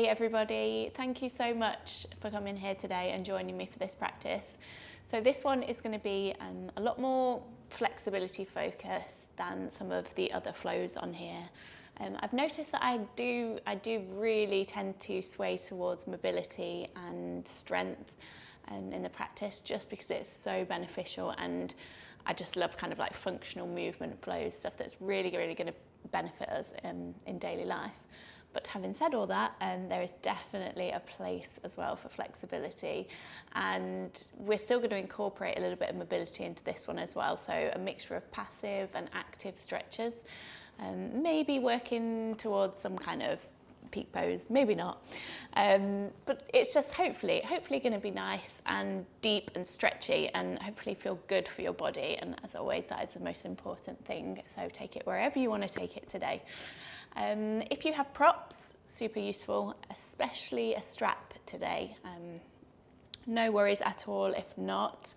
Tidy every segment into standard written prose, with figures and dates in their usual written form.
Hey everybody, thank you so much for coming here today and joining me for this practice. So this one is going to be a lot more flexibility focused than some of the other flows on here. I've noticed that I do really tend to sway towards mobility and strength in the practice, just because it's so beneficial, and I just love kind of like functional movement flows, stuff that's really going to benefit us in daily life. But having said all that, there is definitely a place as well for flexibility, and we're still going to incorporate a little bit of mobility into this one as well. So a mixture of passive and active stretches, maybe working towards some kind of peak pose, maybe not. But it's just hopefully going to be nice and deep and stretchy, and hopefully feel good for your body. And as always, that is the most important thing. So take it wherever you want to take it today. If you have props, super useful, especially a strap today. No worries at all if not.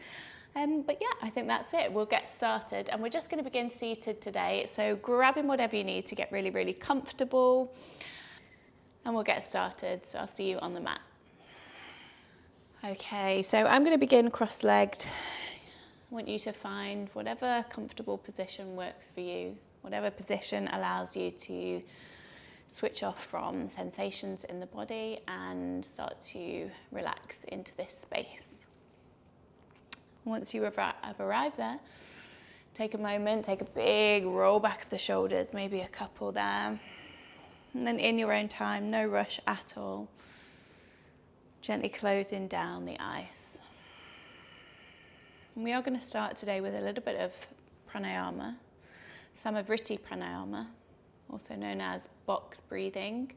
But yeah, I think that's it. We'll get started, and we're just going to begin seated today. So grabbing whatever you need to get really, really comfortable, and we'll get started. So I'll see you on the mat. Okay, so I'm going to begin cross-legged. I want you to find whatever comfortable position works for you. Whatever position allows you to switch off from sensations in the body and start to relax into this space. Once you have arrived there, take a moment, take a big roll back of the shoulders, maybe a couple there. And then in your own time, no rush at all, gently closing down the eyes. And we are going to start today with a little bit of pranayama. Samavriti pranayama, also known as box breathing.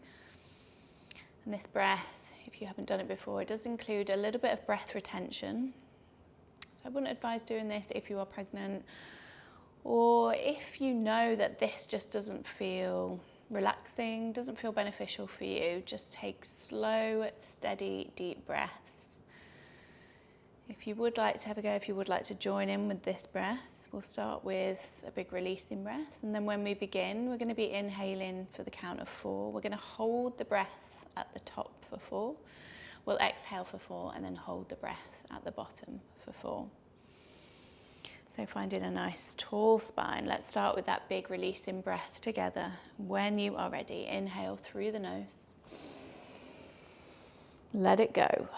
And this breath, if you haven't done it before, it does include a little bit of breath retention. So I wouldn't advise doing this if you are pregnant, or if you know that this just doesn't feel relaxing, doesn't feel beneficial for you. Just take slow, steady, deep breaths. If you would like to have a go, if you would like to join in with this breath, we'll start with a big releasing breath, and then when we begin, we're going to be inhaling for the count of 4. We're going to hold the breath at the top for 4. We'll exhale for 4, and then hold the breath at the bottom for 4. So finding a nice tall spine. Let's start with that big releasing breath together. When you are ready, inhale through the nose. Let it go.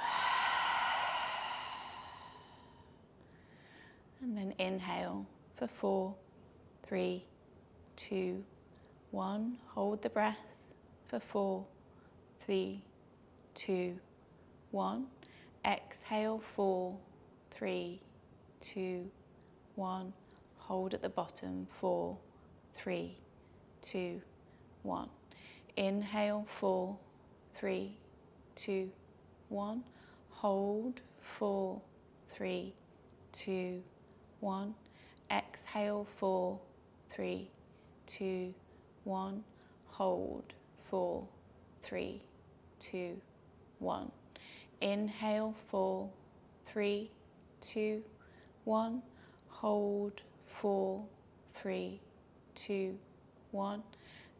And then inhale for 4, 3, 2, 1. Hold the breath for 4, 3, 2, 1. Exhale 4, 3, 2, 1. Hold at the bottom 4, 3, 2, 1. Inhale 4, 3, 2, 1. Hold 4, 3, 2, 1. Exhale 4, 3, 2, 1. Hold 4, 3, 2, 1. Inhale 4, 3, 2, 1. Hold 4, 3, 2, 1.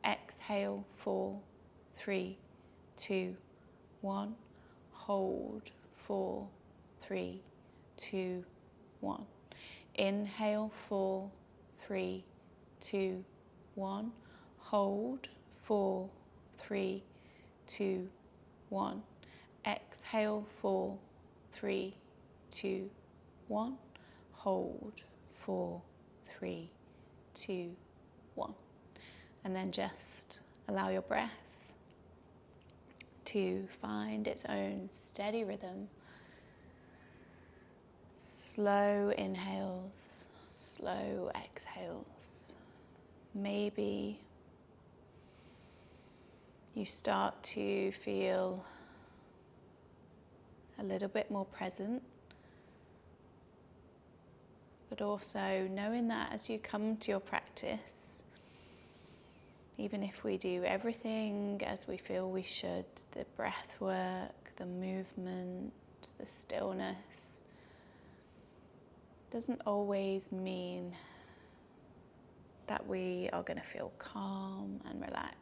Exhale 4, 3, 2, 1. Hold 4, 3, 2, 1. Inhale 4, 3, 2, 1. Hold 4, 3, 2, 1. Exhale 4, 3, 2, 1. Hold 4, 3, 2, 1. And then just allow your breath to find its own steady rhythm. Slow inhales, slow exhales. Maybe you start to feel a little bit more present, but also knowing that as you come to your practice, even if we do everything as we feel we should, the breath work, the movement, the stillness, doesn't always mean that we are going to feel calm and relaxed.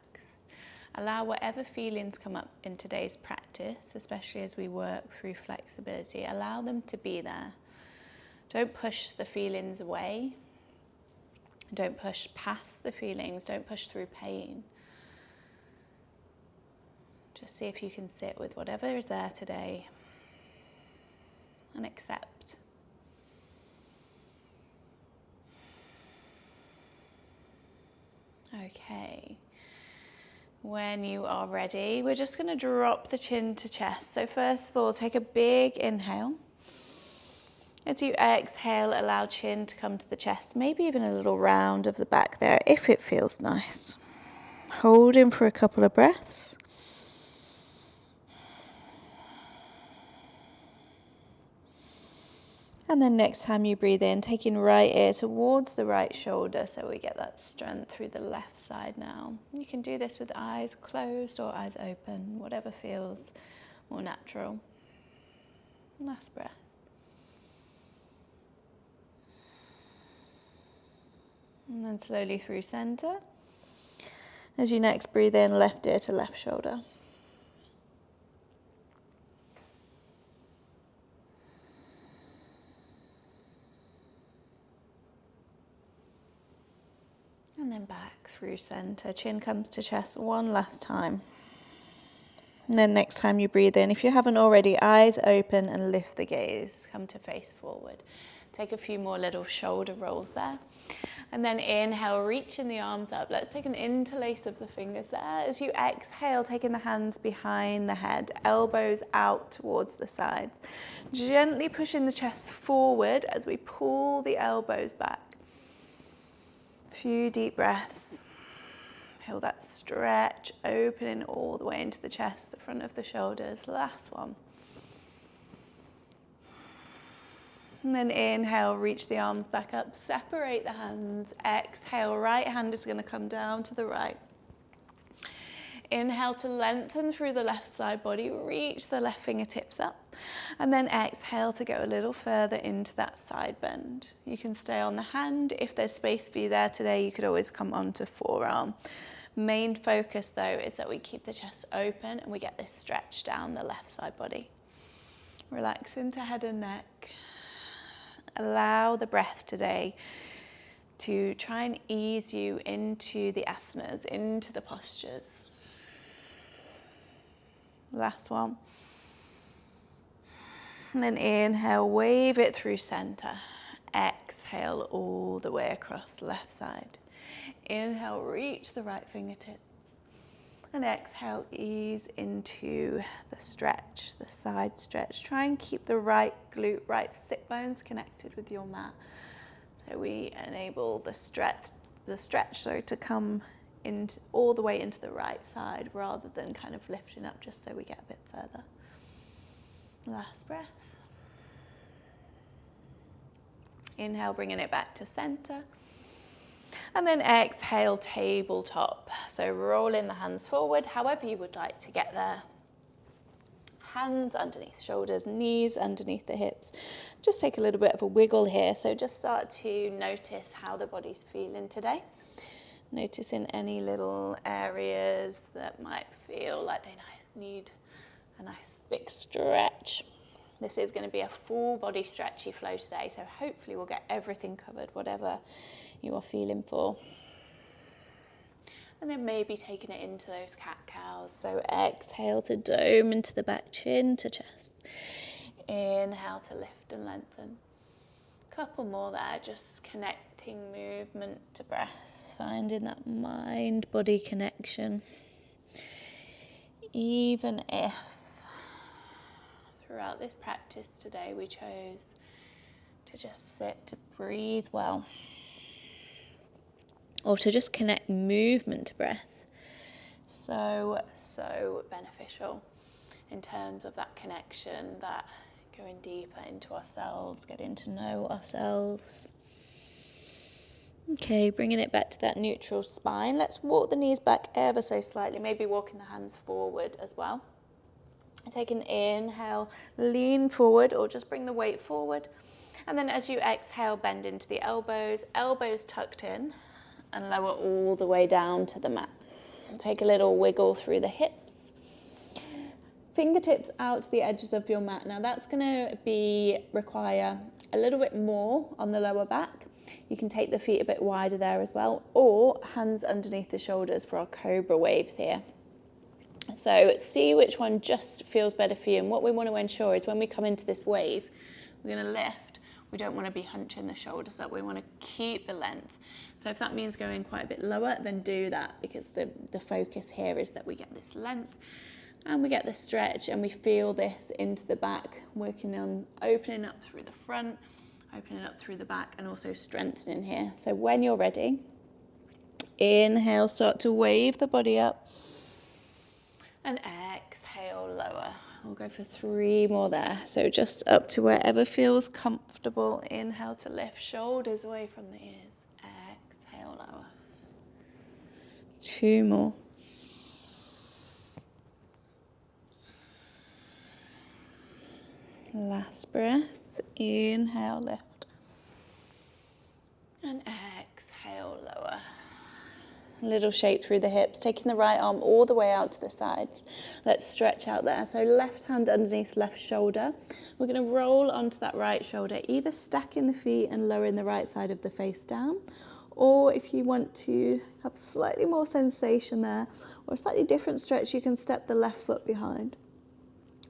Allow whatever feelings come up in today's practice, especially as we work through flexibility, allow them to be there. Don't push the feelings away. Don't push past the feelings. Don't push through pain. Just see if you can sit with whatever is there today and accept. Okay. When you are ready, we're just going to drop the chin to chest. So first of all, take a big inhale. As you exhale, allow chin to come to the chest, maybe even a little round of the back there if it feels nice. Hold in for a couple of breaths. And then next time you breathe in, taking right ear towards the right shoulder so we get that strength through the left side now. You can do this with eyes closed or eyes open, whatever feels more natural. Last breath. And then slowly through center. As you next breathe in, left ear to left shoulder. And then back through center. Chin comes to chest one last time. And then next time you breathe in, if you haven't already, eyes open and lift the gaze. Come to face forward. Take a few more little shoulder rolls there. And then inhale, reaching the arms up. Let's take an interlace of the fingers there. As you exhale, taking the hands behind the head, elbows out towards the sides. Gently pushing the chest forward as we pull the elbows back. Few deep breaths. Feel that stretch, opening all the way into the chest, the front of the shoulders. Last one. And then inhale, reach the arms back up, separate the hands. Exhale, right hand is going to come down to the right. Inhale to lengthen through the left side body, reach the left fingertips up. And then exhale to go a little further into that side bend. You can stay on the hand. If there's space for you there today, you could always come onto forearm. Main focus though is that we keep the chest open and we get this stretch down the left side body. Relax into head and neck. Allow the breath today to try and ease you into the asanas, into the postures. Last one. And then inhale, wave it through center. Exhale all the way across left side. Inhale, reach the right fingertips. And exhale, ease into the stretch, the side stretch. Try and keep the right glute, right sit bones connected with your mat. So we enable the stretch to come in all the way into the right side rather than kind of lifting up just so we get a bit further. Last breath. Inhale, bringing it back to center. And then exhale, tabletop. So rolling the hands forward, however you would like to get there. Hands underneath shoulders, knees underneath the hips. Just take a little bit of a wiggle here. So just start to notice how the body's feeling today. Noticing any little areas that might feel like they need a nice big stretch. This is going to be a full body stretchy flow today, so hopefully we'll get everything covered, whatever you are feeling for. And then maybe taking it into those cat-cows. So exhale to dome into the back, chin to chest. Inhale to lift and lengthen. Couple more there, just connecting movement to breath, finding that mind-body connection. Even if throughout this practice today we chose to just sit, to breathe well, or to just connect movement to breath. So beneficial in terms of that connection, that going deeper into ourselves, getting to know ourselves. Okay, bringing it back to that neutral spine. Let's walk the knees back ever so slightly, maybe walking the hands forward as well. Take an inhale, lean forward or just bring the weight forward. And then as you exhale, bend into the elbows, elbows tucked in and lower all the way down to the mat. Take a little wiggle through the hips. Fingertips out to the edges of your mat. Now that's going to require a little bit more on the lower back. You can take the feet a bit wider there as well, or hands underneath the shoulders for our cobra waves here. So see which one just feels better for you. And what we want to ensure is when we come into this wave, we're going to lift. We don't want to be hunching the shoulders up. We want to keep the length. So if that means going quite a bit lower, then do that, because the focus here is that we get this length and we get the stretch and we feel this into the back, working on opening up through the front, opening up through the back, and also strengthening here. So when you're ready, inhale, start to wave the body up, and exhale, lower. We'll go for 3 more there. So just up to wherever feels comfortable. Inhale to lift, shoulders away from the ears. Exhale, lower. 2 more. Last breath. Inhale, lift. And exhale, lower. A little shake through the hips, taking the right arm all the way out to the sides. Let's stretch out there. So left hand underneath left shoulder. We're going to roll onto that right shoulder, either stacking the feet and lowering the right side of the face down, or if you want to have slightly more sensation there, or a slightly different stretch, you can step the left foot behind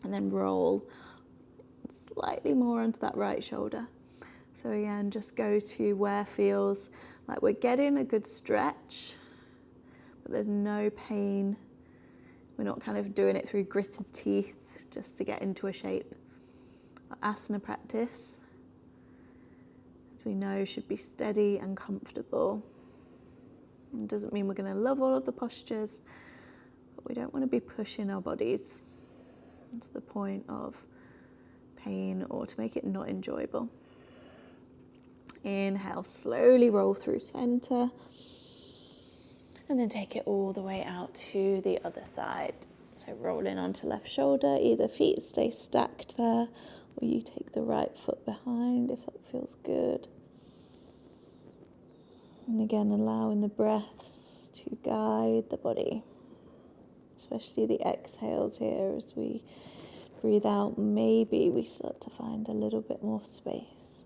and then roll slightly more onto that right shoulder. So again, just go to where feels like we're getting a good stretch, but there's no pain. We're not kind of doing it through gritted teeth just to get into a shape. Our asana practice, as we know, should be steady and comfortable. It doesn't mean we're going to love all of the postures, but we don't want to be pushing our bodies to the point of pain or to make it not enjoyable. Inhale, slowly roll through center, and then take it all the way out to the other side. So rolling onto left shoulder, either feet stay stacked there, or you take the right foot behind if that feels good. And again, allowing the breaths to guide the body, especially the exhales here as we breathe out. Maybe we start to find a little bit more space.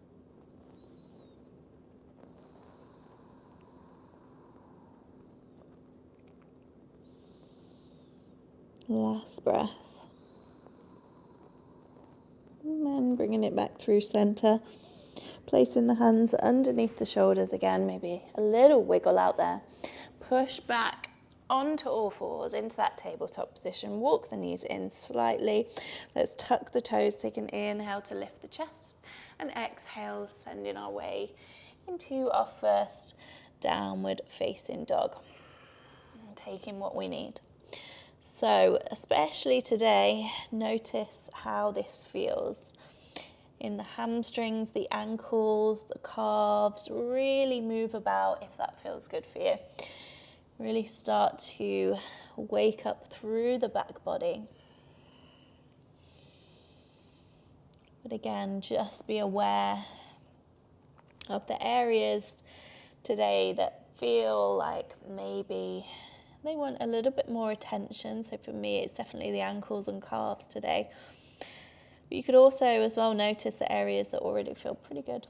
Last breath. And then bringing it back through center. Placing the hands underneath the shoulders again, maybe a little wiggle out there. Push back onto all fours into that tabletop position. Walk the knees in slightly. Let's tuck the toes. Take an inhale to lift the chest, and exhale, sending our way into our first downward facing dog. Taking what we need. So, especially today, notice how this feels in the hamstrings, the ankles, the calves. Really move about if that feels good for you. Really start to wake up through the back body. But again, just be aware of the areas today that feel like maybe they want a little bit more attention. So for me, it's definitely the ankles and calves today. But you could also as well notice the areas that already feel pretty good.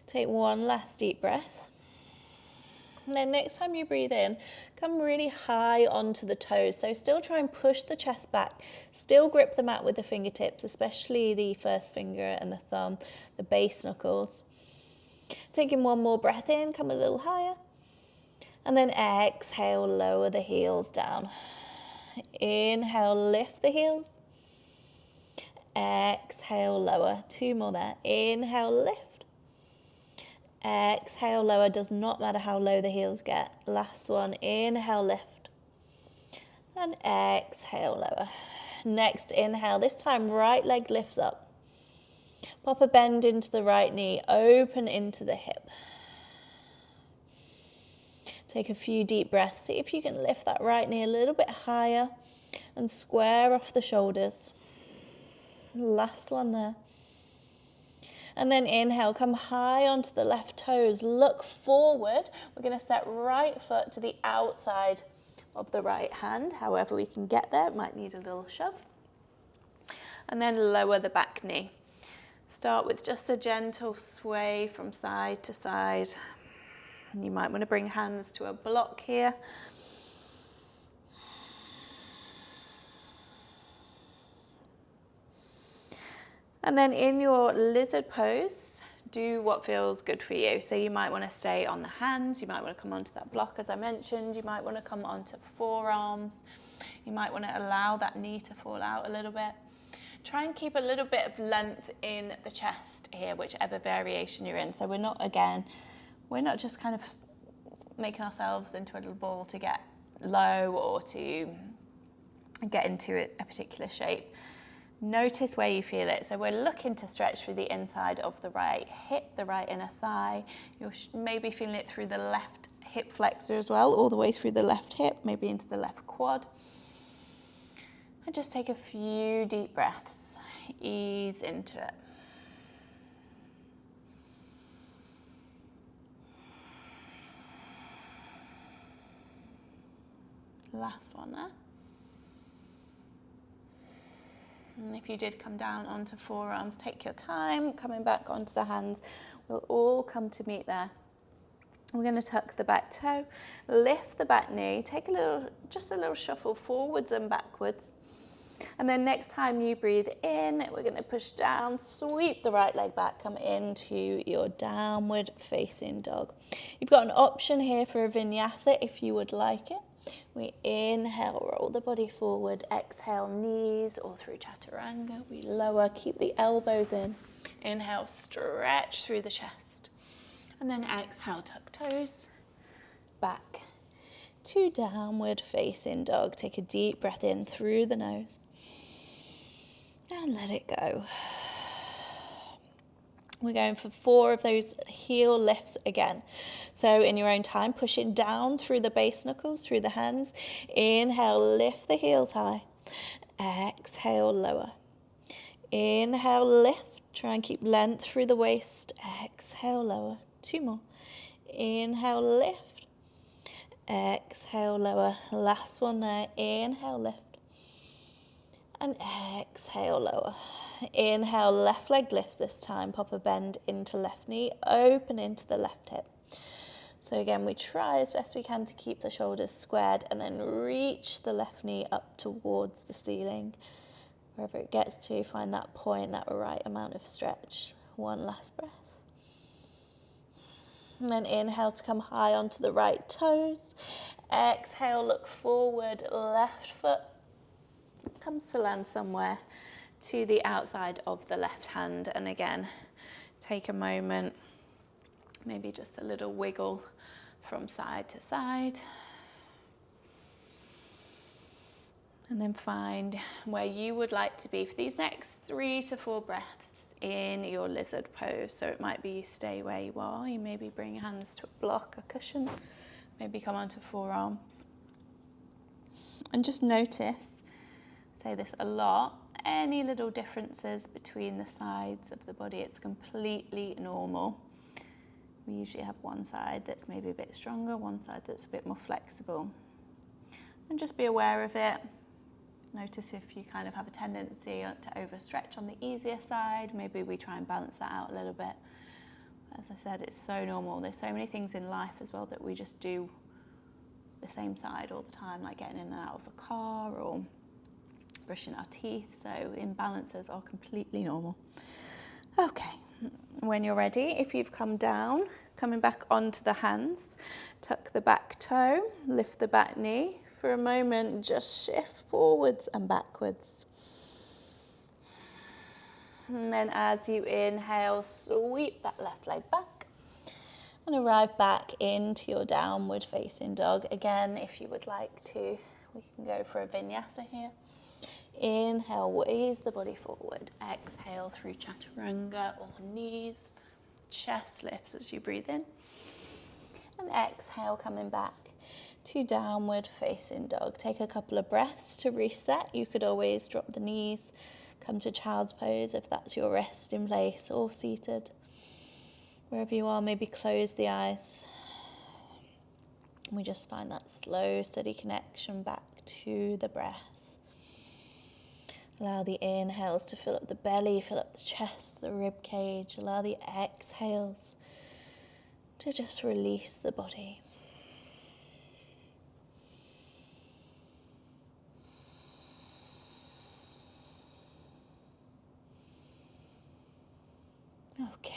Take one last deep breath. And then next time you breathe in, come really high onto the toes. So still try and push the chest back. Still grip the mat with the fingertips, especially the first finger and the thumb, the base knuckles. Taking one more breath in, come a little higher. And then exhale, lower the heels down. Inhale, lift the heels. Exhale, lower. 2 more there. Inhale, lift. Exhale, lower. Does not matter how low the heels get. Last one. Inhale, lift. And exhale, lower. Next inhale. This time, right leg lifts up. Pop a bend into the right knee. Open into the hip. Take a few deep breaths. See if you can lift that right knee a little bit higher and square off the shoulders. Last one there. And then inhale, come high onto the left toes, look forward. We're going to step right foot to the outside of the right hand, however we can get there. It might need a little shove. And then lower the back knee. Start with just a gentle sway from side to side. And you might want to bring hands to a block here. And then in your lizard pose, do what feels good for you. So you might want to stay on the hands, you might want to come onto that block as I mentioned, you might want to come onto forearms, you might want to allow that knee to fall out a little bit. Try and keep a little bit of length in the chest here, whichever variation you're in. So we're not just kind of making ourselves into a little ball to get low or to get into a particular shape. Notice where you feel it. So we're looking to stretch through the inside of the right hip, the right inner thigh. You're maybe feeling it through the left hip flexor as well, all the way through the left hip, maybe into the left quad. And just take a few deep breaths. Ease into it. Last one there. And if you did come down onto forearms, take your time, coming back onto the hands. We'll all come to meet there. We're going to tuck the back toe, lift the back knee, take just a little shuffle forwards and backwards. And then next time you breathe in, we're going to push down, sweep the right leg back, come into your downward facing dog. You've got an option here for a vinyasa if you would like it. We inhale, roll the body forward, exhale, knees or through chaturanga. We lower, keep the elbows in. Inhale, stretch through the chest. And then exhale, tuck toes, back to downward facing dog. Take a deep breath in through the nose and let it go. We're going for 4 of those heel lifts again. So in your own time, pushing down through the base knuckles, through the hands. Inhale, lift the heels high. Exhale, lower. Inhale, lift. Try and keep length through the waist. Exhale, lower. 2 more. Inhale, lift. Exhale, lower. Last one there. Inhale, lift. And exhale, lower. Inhale, left leg lifts this time. Pop a bend into left knee, open into the left hip. So again, we try as best we can to keep the shoulders squared and then reach the left knee up towards the ceiling. Wherever it gets to, find that point, that right amount of stretch. One last breath. And then inhale to come high onto the right toes. Exhale, look forward, left foot comes to land somewhere to the outside of the left hand. And again, take a moment, maybe just a little wiggle from side to side. And then find where you would like to be for these next 3 to 4 breaths in your lizard pose. So it might be you stay where you are, you maybe bring your hands to a block, a cushion, maybe come onto forearms. And just notice, say this a lot, any little differences between the sides of the body, it's completely normal. We usually have one side that's maybe a bit stronger, one side that's a bit more flexible. And just be aware of it. Notice if you kind of have a tendency to overstretch on the easier side, maybe we try and balance that out a little bit. As I said, it's so normal. There's so many things in life as well that we just do the same side all the time, like getting in and out of a car or brushing our teeth. So imbalances are completely normal. Okay, when you're ready, if you've come down, coming back onto the hands, tuck the back toe, lift the back knee. For a moment, just shift forwards and backwards. And then as you inhale, sweep that left leg back and arrive back into your downward facing dog. Again, if you would like to, we can go for a vinyasa here. Inhale, waves the body forward. Exhale through chaturanga or knees. Chest lifts as you breathe in. And exhale, coming back to downward facing dog. Take a couple of breaths to reset. You could always drop the knees, come to child's pose if that's your resting place, or seated. Wherever you are, maybe close the eyes. We just find that slow, steady connection back to the breath. Allow the inhales to fill up the belly, fill up the chest, the rib cage. Allow the exhales to just release the body. Okay.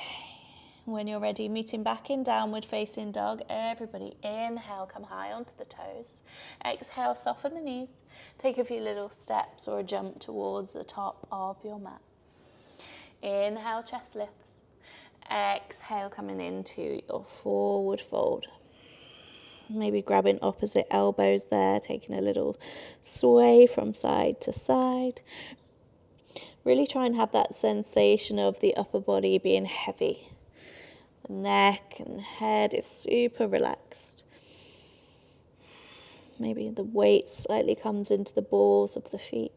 When you're ready, meeting back in downward facing dog. Everybody inhale, come high onto the toes. Exhale, soften the knees. Take a few little steps or a jump towards the top of your mat. Inhale, chest lifts. Exhale, coming into your forward fold. Maybe grabbing opposite elbows there, taking a little sway from side to side. Really try and have that sensation of the upper body being heavy. The neck and head is super relaxed. Maybe the weight slightly comes into the balls of the feet.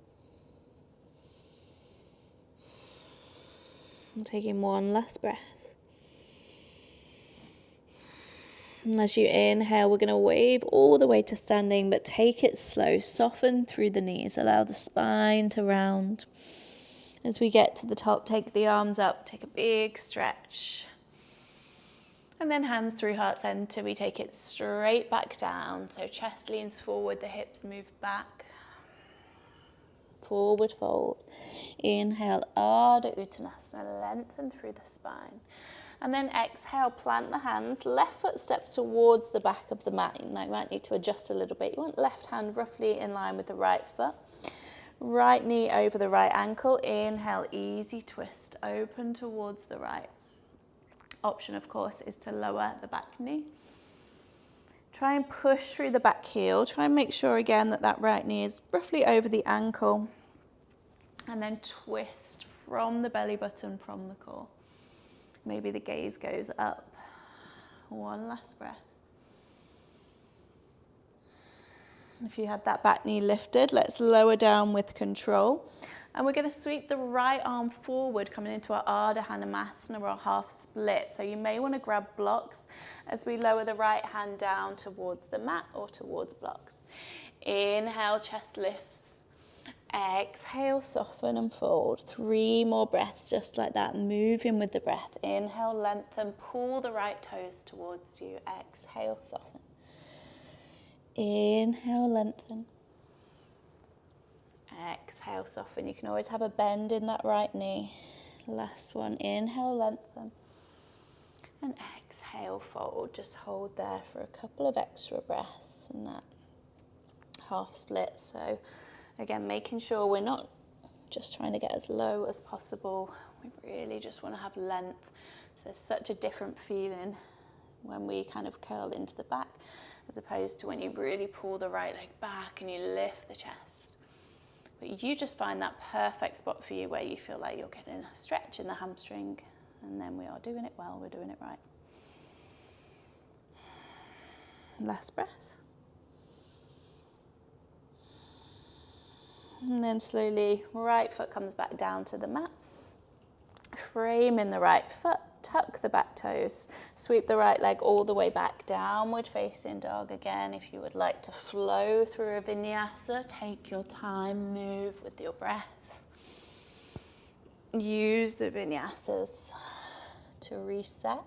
And taking one last breath. And as you inhale, we're going to wave all the way to standing, but take it slow. Soften through the knees. Allow the spine to round. As we get to the top, take the arms up. Take a big stretch. And then hands through heart center, we take it straight back down. So chest leans forward, the hips move back. Forward fold. Inhale, Ardha Uttanasana, lengthen through the spine. And then exhale, plant the hands, left foot steps towards the back of the mat. You might need to adjust a little bit. You want left hand roughly in line with the right foot. Right knee over the right ankle. Inhale, easy twist, open towards the right. Option, of course, is to lower the back knee. Try and push through the back heel. Try and make sure again that that right knee is roughly over the ankle. And then twist from the belly button, from the core. Maybe the gaze goes up. One last breath. If you had that back knee lifted, let's lower down with control. And we're going to sweep the right arm forward, coming into our Ardha Hanumasana or half split. So you may want to grab blocks as we lower the right hand down towards the mat or towards blocks. Inhale, chest lifts. Exhale, soften and fold. 3 more breaths just like that, moving with the breath. Inhale, lengthen, pull the right toes towards you. Exhale, soften. Inhale, lengthen. Exhale, soften. You can always have a bend in that right knee. Last one, inhale, lengthen. And exhale, fold. Just hold there for a couple of extra breaths in that half split. So again, making sure we're not just trying to get as low as possible. We really just want to have length. So it's such a different feeling when we kind of curl into the back as opposed to when you really pull the right leg back and you lift the chest. But you just find that perfect spot for you where you feel like you're getting a stretch in the hamstring, and then we are doing it well, we're doing it right. Last breath. And then slowly, right foot comes back down to the mat. Frame in the right foot, tuck the back toes, sweep the right leg all the way back, downward facing dog again. If you would like to flow through a vinyasa, take your time, move with your breath. Use the vinyasas to reset,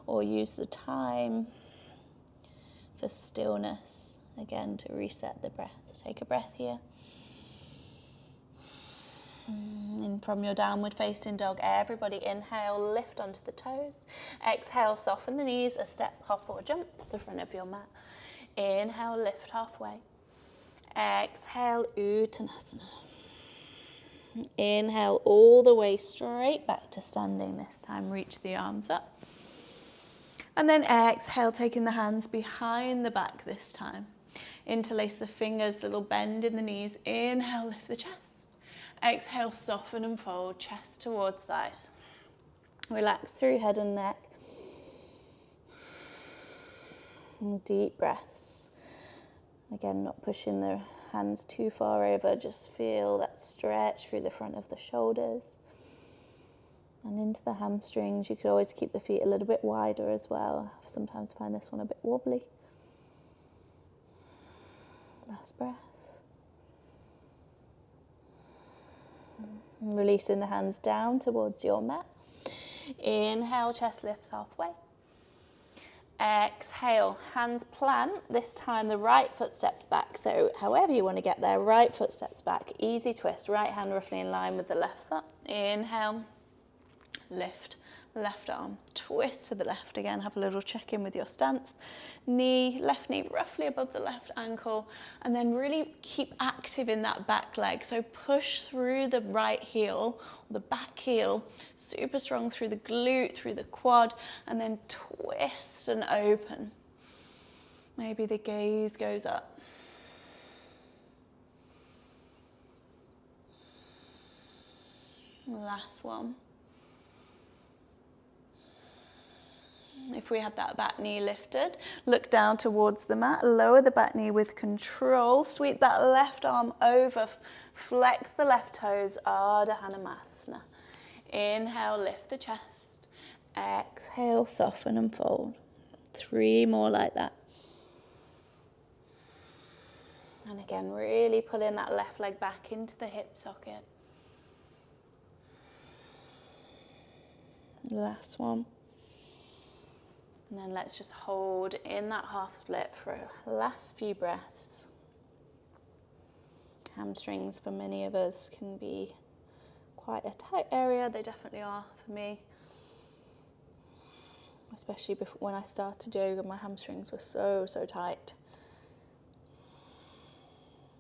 or use the time for stillness, again to reset the breath. Take a breath here. And from your downward facing dog, everybody inhale, lift onto the toes. Exhale, soften the knees, a step, hop or jump to the front of your mat. Inhale, lift halfway. Exhale, Uttanasana. Inhale all the way straight back to standing this time. Reach the arms up. And then exhale, taking the hands behind the back this time. Interlace the fingers, little bend in the knees. Inhale, lift the chest. Exhale, soften and fold, chest towards thighs. Relax through head and neck. And deep breaths. Again, not pushing the hands too far over, just feel that stretch through the front of the shoulders. And into the hamstrings. You could always keep the feet a little bit wider as well. I sometimes find this one a bit wobbly. Last breath. And releasing the hands down towards your mat. Inhale, chest lifts halfway. Exhale, hands plant. This time the right foot steps back. So however you want to get there, right foot steps back. Easy twist, right hand roughly in line with the left foot. Inhale, lift, left arm, twist to the left again. Have a little check-in with your stance. Left knee roughly above the left ankle, and then really keep active in that back leg. So push through the right heel, or the back heel, super strong through the glute, through the quad, and then twist and open. Maybe the gaze goes up. Last one. If we had that back knee lifted, look down towards the mat, lower the back knee with control, sweep that left arm over, flex the left toes, Ardha Hanumasana. Inhale, lift the chest. Exhale, soften and fold. 3 more like that. And again, really pulling that left leg back into the hip socket. Last one. And then let's just hold in that half split for the last few breaths. Hamstrings for many of us can be quite a tight area. They definitely are for me. Especially when I started yoga, my hamstrings were so tight.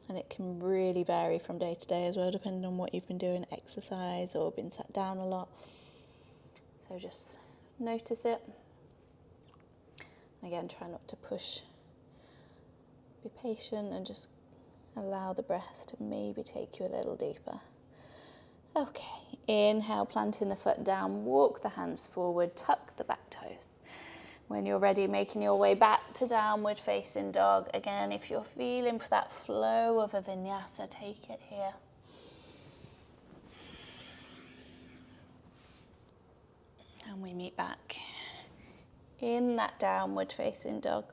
And it can really vary from day to day as well, depending on what you've been doing, exercise or been sat down a lot. So just notice it. Again, try not to push. Be patient and just allow the breath to maybe take you a little deeper. Okay, inhale, planting the foot down, walk the hands forward, tuck the back toes. When you're ready, making your way back to downward facing dog. Again, if you're feeling for that flow of a vinyasa, take it here. And we meet back in that downward facing dog.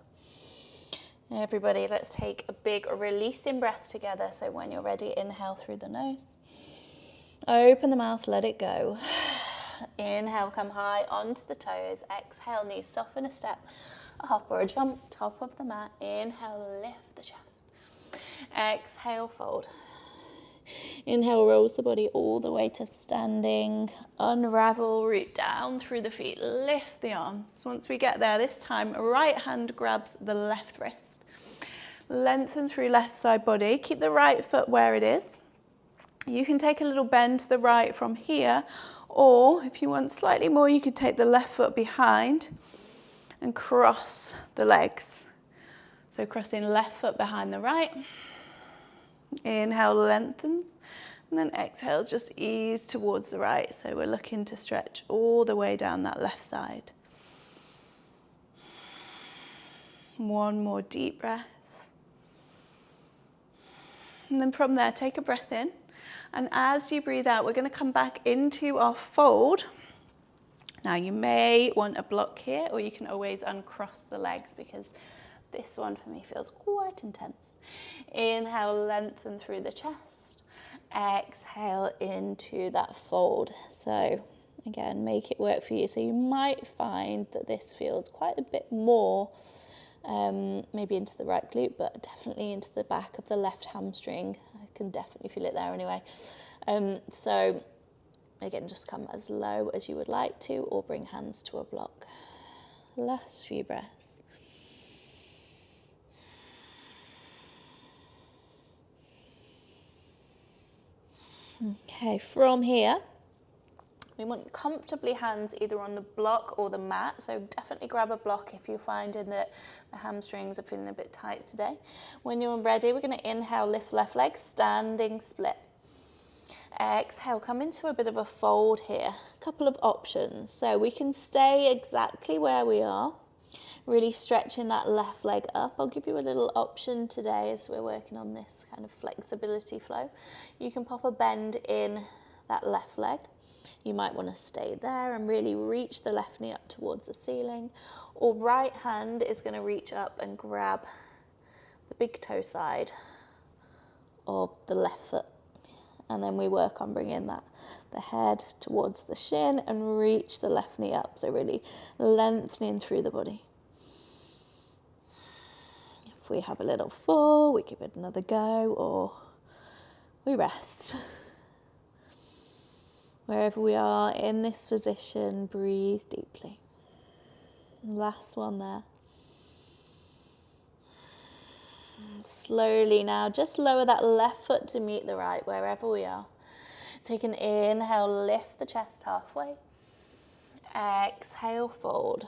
Everybody, let's take a big releasing breath together. So when you're ready, inhale through the nose. Open the mouth, let it go. Inhale, come high onto the toes. Exhale, knees soften a step, a hop or a jump, top of the mat. Inhale, lift the chest. Exhale, fold. Inhale, rolls the body all the way to standing. Unravel, root down through the feet. Lift the arms. Once we get there, this time, right hand grabs the left wrist. Lengthen through left side body. Keep the right foot where it is. You can take a little bend to the right from here, or if you want slightly more, you could take the left foot behind and cross the legs. So crossing left foot behind the right. Inhale, lengthens, and then exhale, just ease towards the right. So we're looking to stretch all the way down that left side. One more deep breath. And then from there, take a breath in. And as you breathe out, we're going to come back into our fold. Now you may want a block here, or you can always uncross the legs, because this one for me feels quite intense. Inhale, lengthen through the chest. Exhale into that fold. So again, make it work for you. So you might find that this feels quite a bit more, maybe into the right glute, but definitely into the back of the left hamstring. I can definitely feel it there anyway. So again, just come as low as you would like to, or bring hands to a block. Last few breaths. Okay, from here, we want comfortably hands either on the block or the mat. So definitely grab a block if you're finding that the hamstrings are feeling a bit tight today. When you're ready, we're going to inhale, lift left leg, standing split. Exhale, come into a bit of a fold here. A couple of options. So we can stay exactly where we are, really stretching that left leg up. I'll give you a little option today as we're working on this kind of flexibility flow. You can pop a bend in that left leg. You might want to stay there and really reach the left knee up towards the ceiling, or right hand is going to reach up and grab the big toe side of the left foot. And then we work on bringing the head towards the shin and reach the left knee up. So really lengthening through the body. If we have a little fall, we give it another go, or we rest. Wherever we are in this position, breathe deeply. Last one there. Slowly now, just lower that left foot to meet the right, wherever we are. Take an inhale, lift the chest halfway. Exhale, fold.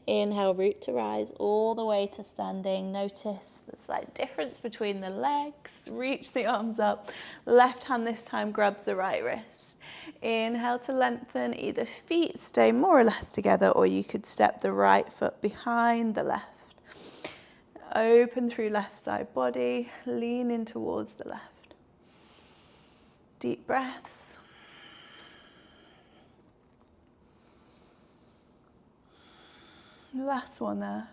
Inhale, root to rise all the way to standing. Notice the slight difference between the legs. Reach the arms up. Left hand this time grabs the right wrist. Inhale to lengthen. Either feet stay more or less together, or you could step the right foot behind the left. Open through left side body. Lean in towards the left. Deep breaths. Last one there.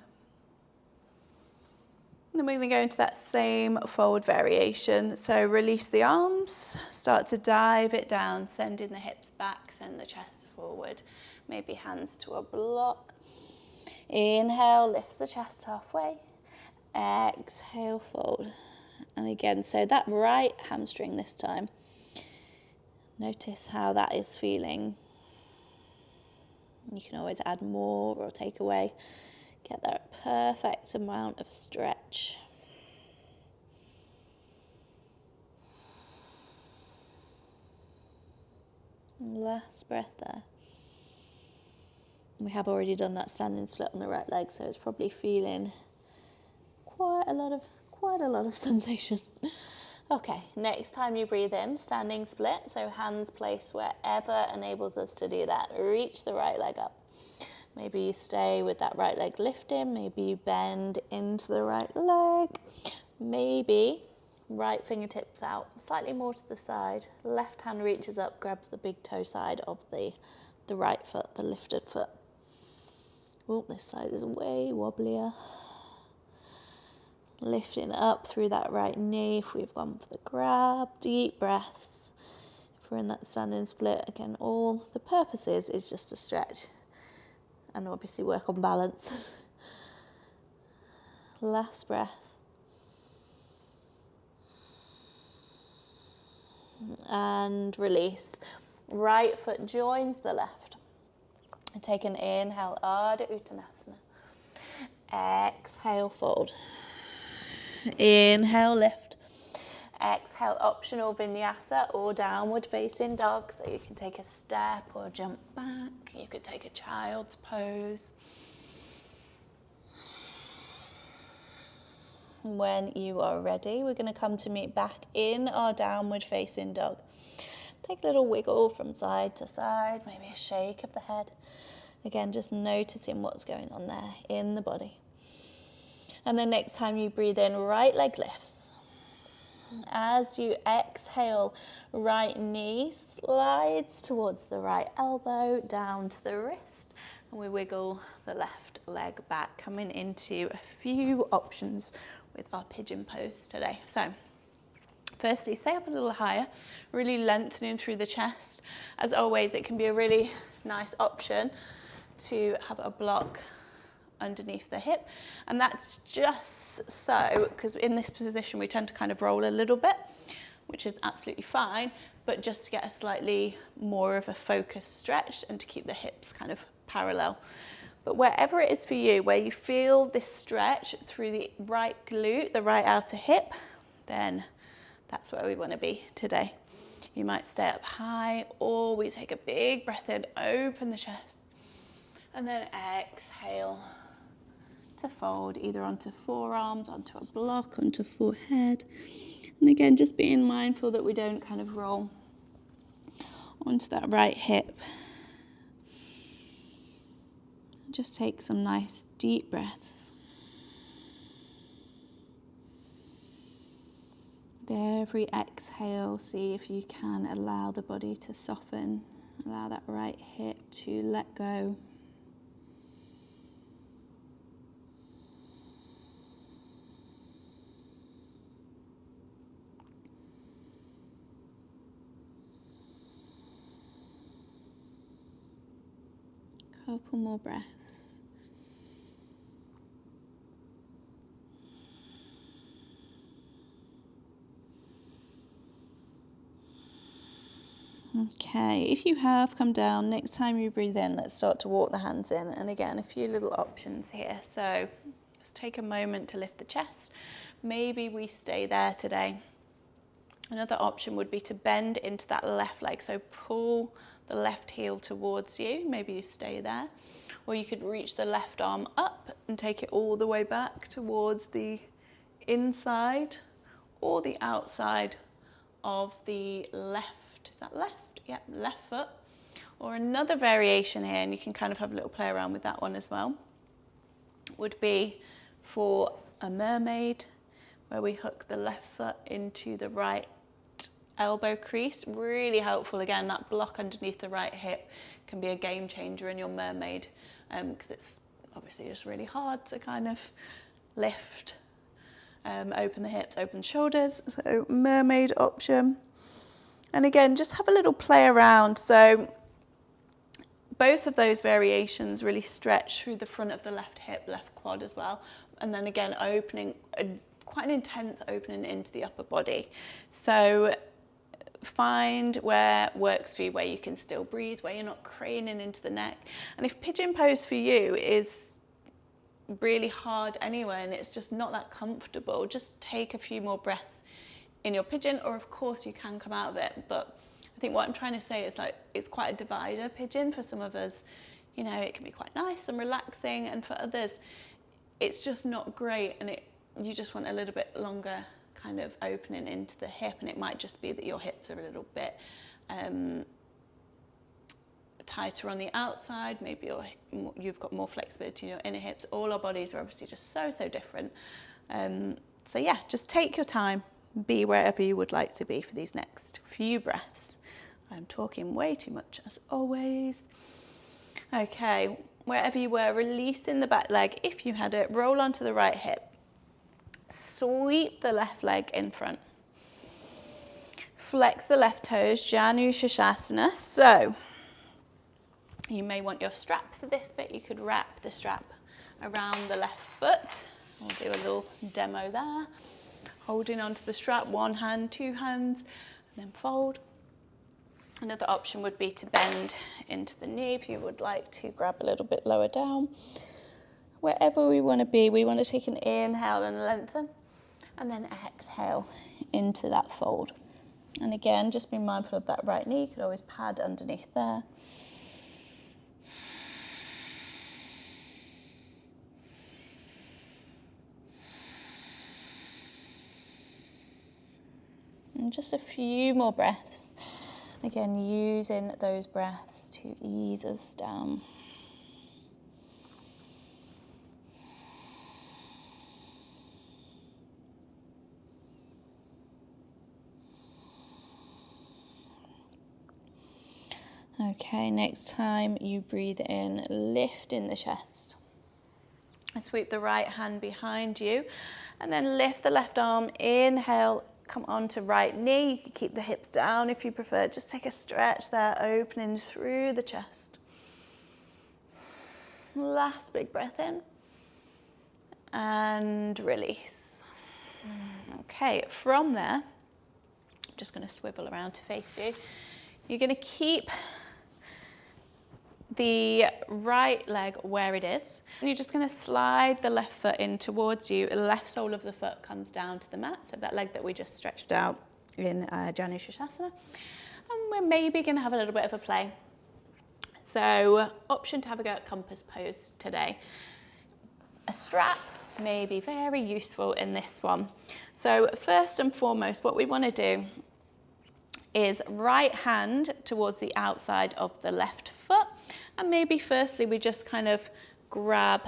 Then we're going to go into that same forward variation. So release the arms, start to dive it down, sending the hips back, send the chest forward. Maybe hands to a block. Inhale, lifts the chest halfway. Exhale, fold. And again, so that right hamstring this time. Notice how that is feeling. You can always add more or take away. Get that perfect amount of stretch. Last breath there. We have already done that standing split on the right leg, so it's probably feeling quite a lot of sensation. Okay, next time you breathe in, standing split, so hands placed wherever enables us to do that. Reach the right leg up. Maybe you stay with that right leg lifting, maybe you bend into the right leg, maybe right fingertips out, slightly more to the side, left hand reaches up, grabs the big toe side of the right foot, the lifted foot. Oh, this side is way wobblier. Lifting up through that right knee if we've gone for the grab, deep breaths. If we're in that standing split, again, all the purpose is just to stretch and obviously work on balance. Last breath. And release. Right foot joins the left. And take an inhale, Ardha Uttanasana. Exhale, fold. Inhale, lift. Exhale, optional vinyasa or downward facing dog. So you can take a step or jump back. You could take a child's pose. When you are ready, we're going to come to meet back in our downward facing dog. Take a little wiggle from side to side, maybe a shake of the head. Again, just noticing what's going on there in the body. And then next time you breathe in, right leg lifts. As you exhale, right knee slides towards the right elbow, down to the wrist. And we wiggle the left leg back, coming into a few options with our pigeon pose today. So firstly, stay up a little higher, really lengthening through the chest. As always, it can be a really nice option to have a block underneath the hip, and that's just so, because in this position we tend to kind of roll a little bit, which is absolutely fine, but just to get a slightly more of a focused stretch and to keep the hips kind of parallel. But wherever it is for you, where you feel this stretch through the right glute, the right outer hip, then that's where we want to be today. You might stay up high, or we take a big breath in, open the chest, and then exhale to fold either onto forearms, onto a block, onto forehead. And again, just being mindful that we don't kind of roll onto that right hip. Just take some nice deep breaths. With every exhale, see if you can allow the body to soften Allow that right hip to let go. Couple more breaths. Okay, if you have come down, next time you breathe in, let's start to walk the hands in. And again, a few little options here. So just take a moment to lift the chest. Maybe we stay there today. Another option would be to bend into that left leg. So pull the left heel towards you. Maybe you stay there. Or you could reach the left arm up and take it all the way back towards the inside or the outside of the left. Is that left? Yep, left foot. Or another variation here, and you can kind of have a little play around with that one as well, would be for a mermaid, where we hook the left foot into the right elbow crease. Really helpful. Again, that block underneath the right hip can be a game changer in your mermaid, because it's obviously just really hard to kind of lift, open the hips, open the shoulders. So mermaid option. And again, just have a little play around. So both of those variations really stretch through the front of the left hip, left quad as well. And then again, opening, quite an intense opening into the upper body. So find where works for you, where you can still breathe, where you're not craning into the neck. And if pigeon pose for you is really hard anyway, and it's just not that comfortable, just take a few more breaths in your pigeon, or of course you can come out of it. But I think what I'm trying to say is, like, it's quite a divider pigeon for some of us. You know, it can be quite nice and relaxing, and for others it's just not great, and you just want a little bit longer kind of opening into the hip, and it might just be that your hips are a little bit tighter on the outside. Maybe you've got more flexibility in your inner hips. All our bodies are obviously just so different. So yeah, just take your time. Be wherever you would like to be for these next few breaths. I'm talking way too much as always. Okay, wherever you were, releasing the back leg. If you had it, roll onto the right hip. Sweep the left leg in front. Flex the left toes, Janu Shasana. So you may want your strap for this bit. You could wrap the strap around the left foot. We'll do a little demo there. Holding onto the strap, one hand, two hands, and then fold. Another option would be to bend into the knee if you would like to grab a little bit lower down. Wherever we want to be, we want to take an inhale and lengthen, and then exhale into that fold. And again, just be mindful of that right knee. You could always pad underneath there. And just a few more breaths. Again, using those breaths to ease us down. Okay, next time you breathe in, lift in the chest. Sweep the right hand behind you, and then lift the left arm. Inhale, come onto right knee. You can keep the hips down if you prefer. Just take a stretch there, opening through the chest. Last big breath in, and release. Okay, from there, I'm just going to swivel around to face you. You're going to keep the right leg where it is, and you're just going to slide the left foot in towards you. The left sole of the foot comes down to the mat, so that leg that we just stretched out in Janu Shasana. And we're maybe going to have a little bit of a play. So, option to have a go at compass pose today. A strap may be very useful in this one. So first and foremost, what we want to do is right hand towards the outside of the left foot. And maybe firstly we just kind of grab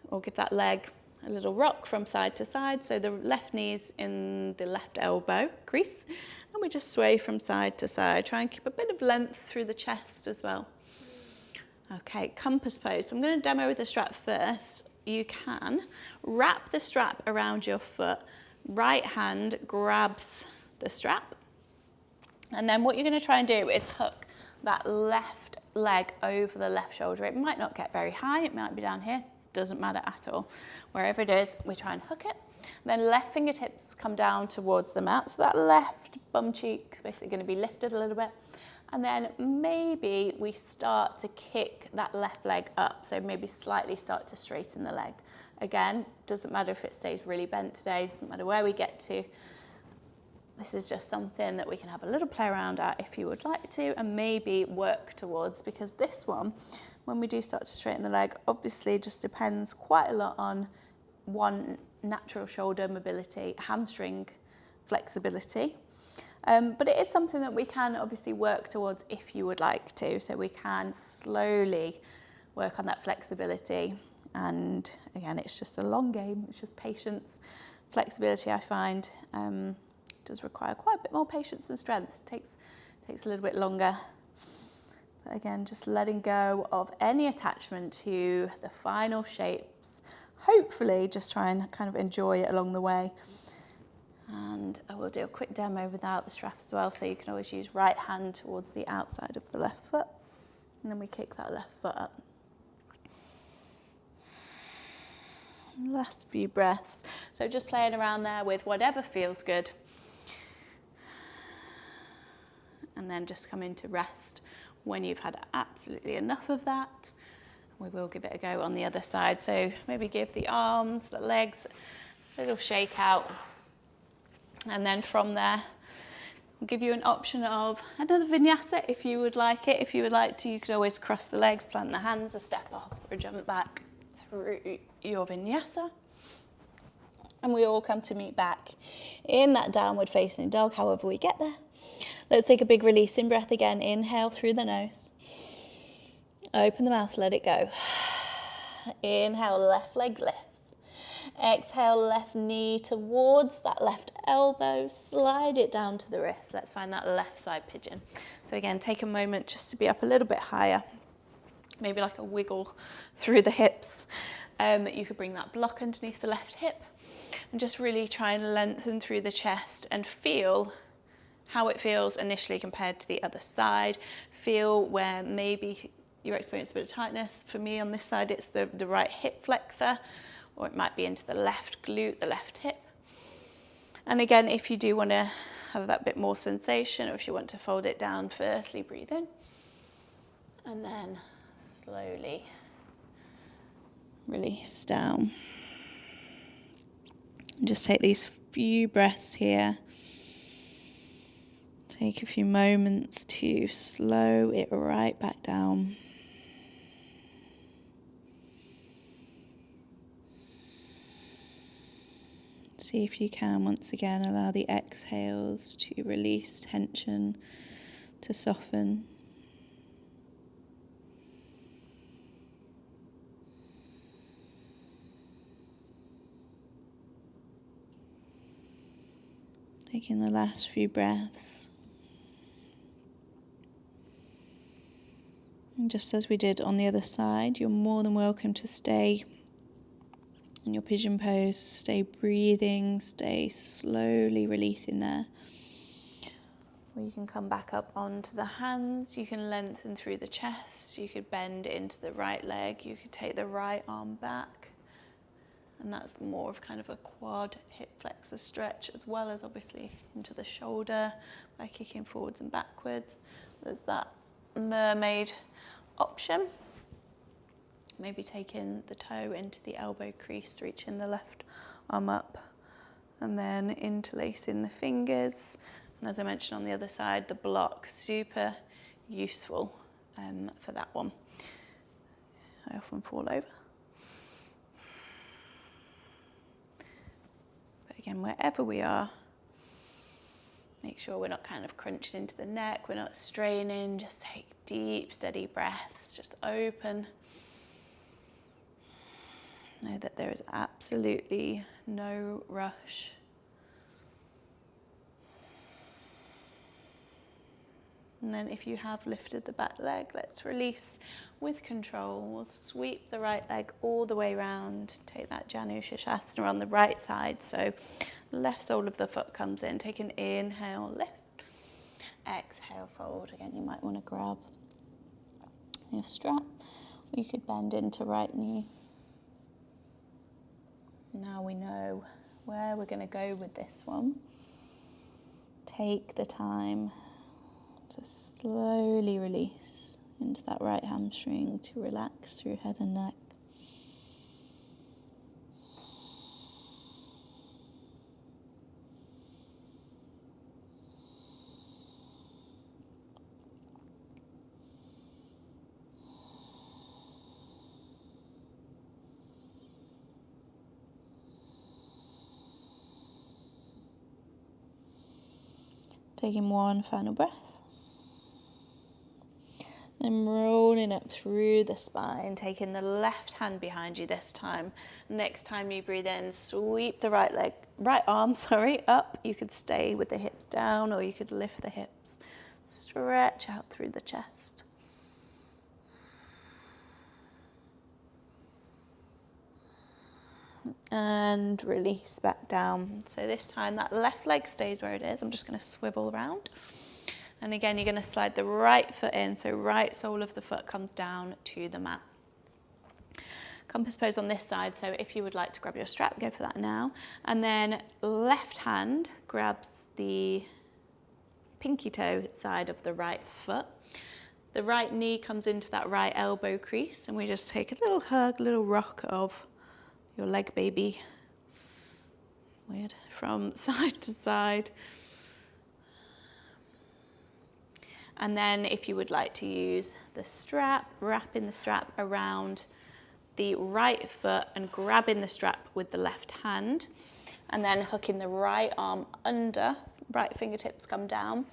or give that leg a little rock from side to side. So the left knee's in the left elbow crease, and we just sway from side to side. Try and keep a bit of length through the chest as well. Okay, compass pose. So I'm going to demo with the strap first. You can wrap the strap around your foot. Right hand grabs the strap. And then what you're going to try and do is hook that left leg over the left shoulder. It might not get very high. It might be down here. Doesn't matter at all. Wherever it is, we try and hook it. Then left fingertips come down towards the mat. So that left bum cheek's basically going to be lifted a little bit. And then maybe we start to kick that left leg up. So maybe slightly start to straighten the leg. Again, doesn't matter if it stays really bent today, doesn't matter where we get to. This is just something that we can have a little play around at if you would like to, and maybe work towards, because this one, when we do start to straighten the leg, obviously just depends quite a lot on one, natural shoulder mobility, hamstring flexibility. But it is something that we can obviously work towards if you would like to. So we can slowly work on that flexibility. And again, it's just a long game. It's just patience. Flexibility, I find, does require quite a bit more patience than strength. It takes a little bit longer. But again, just letting go of any attachment to the final shapes. Hopefully, just try and kind of enjoy it along the way. And I will do a quick demo without the strap as well, so you can always use right hand towards the outside of the left foot, and then we kick that left foot up. Last few breaths. So just playing around there with whatever feels good. And then just come into rest when you've had absolutely enough of that. We will give it a go on the other side. So maybe give the arms, the legs a little shake out. And then from there, I'll give you an option of another vinyasa if you would like it. If you would like to, you could always cross the legs, plant the hands, a step up or a jump back through your vinyasa. And we all come to meet back in that downward facing dog, however we get there. Let's take a big releasing breath again. Inhale through the nose. Open the mouth, let it go. Inhale, left leg lifts. Exhale, left knee towards that left elbow. Slide it down to the wrist. Let's find that left side pigeon. So again, take a moment just to be up a little bit higher. Maybe like a wiggle through the hips. You could bring that block underneath the left hip and just really try and lengthen through the chest and feel how it feels initially compared to the other side. Feel where maybe you're experiencing a bit of tightness. For me on this side, it's the right hip flexor, or it might be into the left glute, the left hip. And again, if you do want to have that bit more sensation, or if you want to fold it down, firstly breathe in, and then slowly release down. And just take these few breaths here. Take a few moments to slow it right back down. See if you can, once again, allow the exhales to release tension, to soften. Taking the last few breaths. And just as we did on the other side, you're more than welcome to stay in your pigeon pose, stay breathing, stay slowly releasing there. Or you can come back up onto the hands, you can lengthen through the chest, you could bend into the right leg, you could take the right arm back. And that's more of kind of a quad hip flexor stretch, as well as obviously into the shoulder by kicking forwards and backwards. There's that mermaid option. Maybe taking the toe into the elbow crease, reaching the left arm up, and then interlacing the fingers. And as I mentioned on the other side, the block, super useful for that one. I often fall over. But again, wherever we are, make sure we're not kind of crunching into the neck, we're not straining, just take deep, steady breaths, just open. Know that there is absolutely no rush. And then if you have lifted the back leg, let's release with control. We'll sweep the right leg all the way around. Take that Janu Shirshasana on the right side. So left sole of the foot comes in. Take an inhale, lift. Exhale, fold. Again, you might want to grab your strap. Or you could bend into right knee. Now we know where we're going to go with this one. Take the time to slowly release into that right hamstring to relax through head and neck. Taking one final breath. Then rolling up through the spine, taking the left hand behind you this time. Next time you breathe in, sweep the right arm up. You could stay with the hips down or you could lift the hips. Stretch out through the chest. And release back down. So this time that left leg stays where it is. I'm just going to swivel around. And again, you're going to slide the right foot in, so right sole of the foot comes down to the mat. Compass pose on this side, so if you would like to grab your strap, go for that now. And then left hand grabs the pinky toe side of the right foot. The right knee comes into that right elbow crease, and we just take a little hug, a little rock of your leg baby. Weird. From side to side. And then if you would like to use the strap, wrapping the strap around the right foot and grabbing the strap with the left hand, and then hooking the right arm under, right fingertips come down,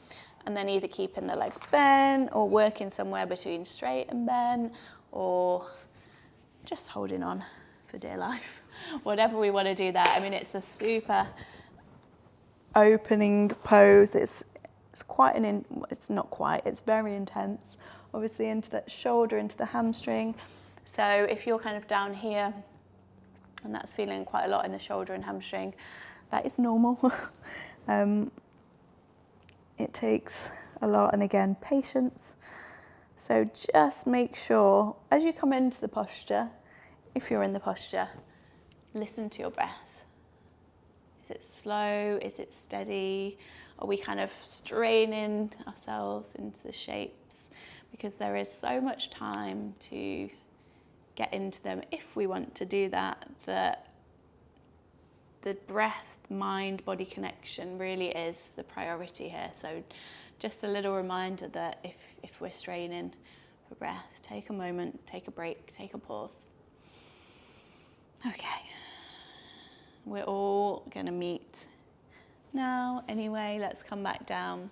and then either keeping the leg bent or working somewhere between straight and bent, or just holding on for dear life. Whatever we want to do there. I mean, it's a super opening pose. It's very intense, obviously into that shoulder, into the hamstring. So if you're kind of down here and that's feeling quite a lot in the shoulder and hamstring, that is normal. It takes a lot, and again, patience. So just make sure as you come into the posture, if you're in the posture, listen to your breath. Is it slow? Is it steady? Are we kind of straining ourselves into the shapes? Because there is so much time to get into them if we want to do that, that the breath, mind, body connection really is the priority here. So just a little reminder that if we're straining for breath, take a moment, take a break, take a pause. Okay, we're all going to meet now anyway. Let's come back down,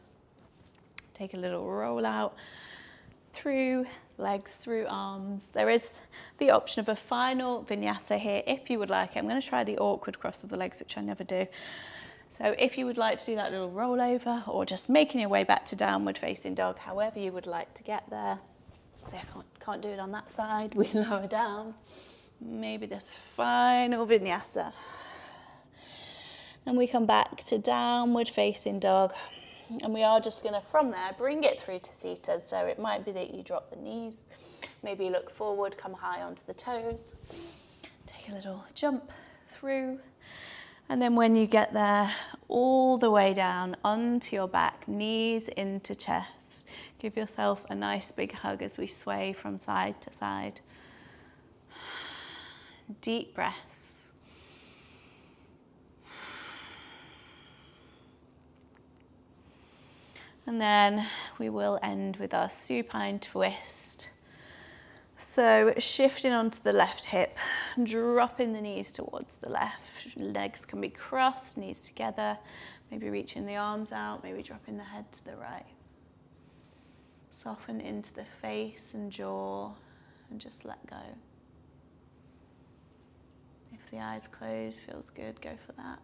take a little roll out through legs, through arms. There is the option of a final vinyasa here if you would like it. I'm going to try the awkward cross of the legs, which I never do. So if you would like to do that little roll over, or just making your way back to downward facing dog, however you would like to get there. So I can't do it on that side. We lower down. Maybe this final vinyasa. And we come back to downward facing dog. And we are just going to, from there, bring it through to seated. So it might be that you drop the knees, maybe you look forward, come high onto the toes, take a little jump through. And then when you get there, all the way down onto your back, knees into chest. Give yourself a nice big hug as we sway from side to side. Deep breaths. And then we will end with our supine twist. So shifting onto the left hip, dropping the knees towards the left. Legs can be crossed, knees together. Maybe reaching the arms out, maybe dropping the head to the right. Soften into the face and jaw and just let go. If the eyes closed feels good, go for that.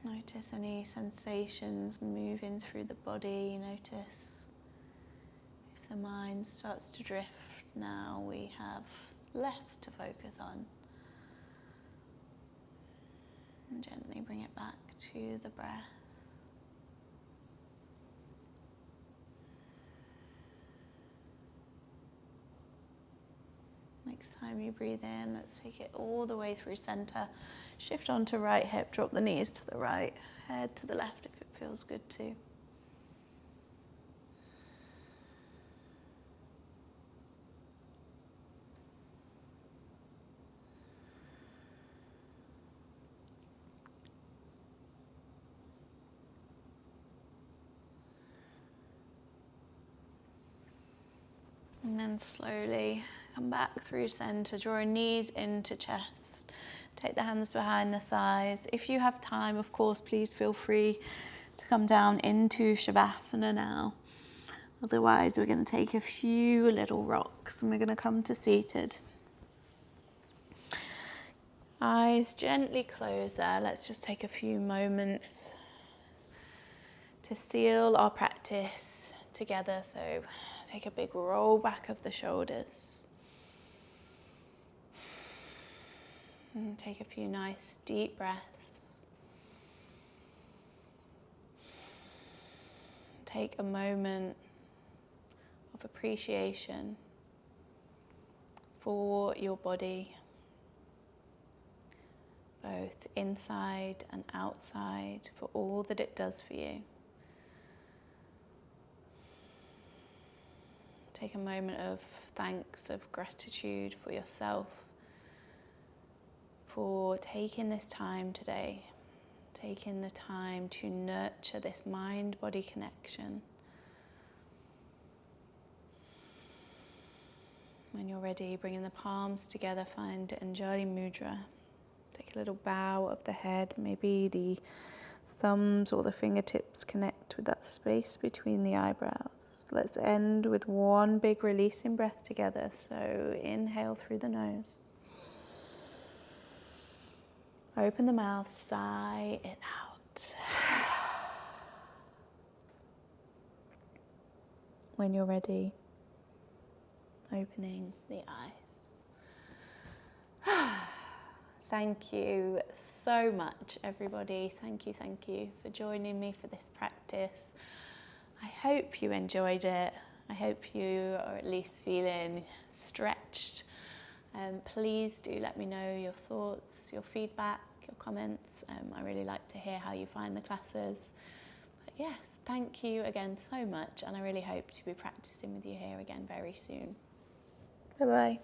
Notice any sensations moving through the body. Notice if the mind starts to drift. Now we have less to focus on. And gently bring it back to the breath. Next time you breathe in, let's take it all the way through center. Shift onto right hip, drop the knees to the right, head to the left if it feels good too. And then slowly come back through center, draw your knees into chest. Take the hands behind the thighs. If you have time, of course, please feel free to come down into Shavasana now. Otherwise, we're going to take a few little rocks and we're going to come to seated. Eyes gently closed there. Let's just take a few moments to seal our practice together. So take a big roll back of the shoulders. And take a few nice deep breaths. Take a moment of appreciation for your body, both inside and outside, for all that it does for you. Take a moment of thanks, of gratitude for yourself, for taking this time today, taking the time to nurture this mind-body connection. When you're ready, bringing the palms together, find Anjali Mudra. Take a little bow of the head, maybe the thumbs or the fingertips connect with that space between the eyebrows. Let's end with one big releasing breath together. So inhale through the nose. Open the mouth, sigh it out. When you're ready, opening the eyes. Thank you so much, everybody. Thank you for joining me for this practice. I hope you enjoyed it. I hope you are at least feeling stretched. Please do let me know your thoughts, your feedback, your comments. I really like to hear how you find the classes. But yes, thank you again so much, and I really hope to be practicing with you here again very soon. Bye-bye.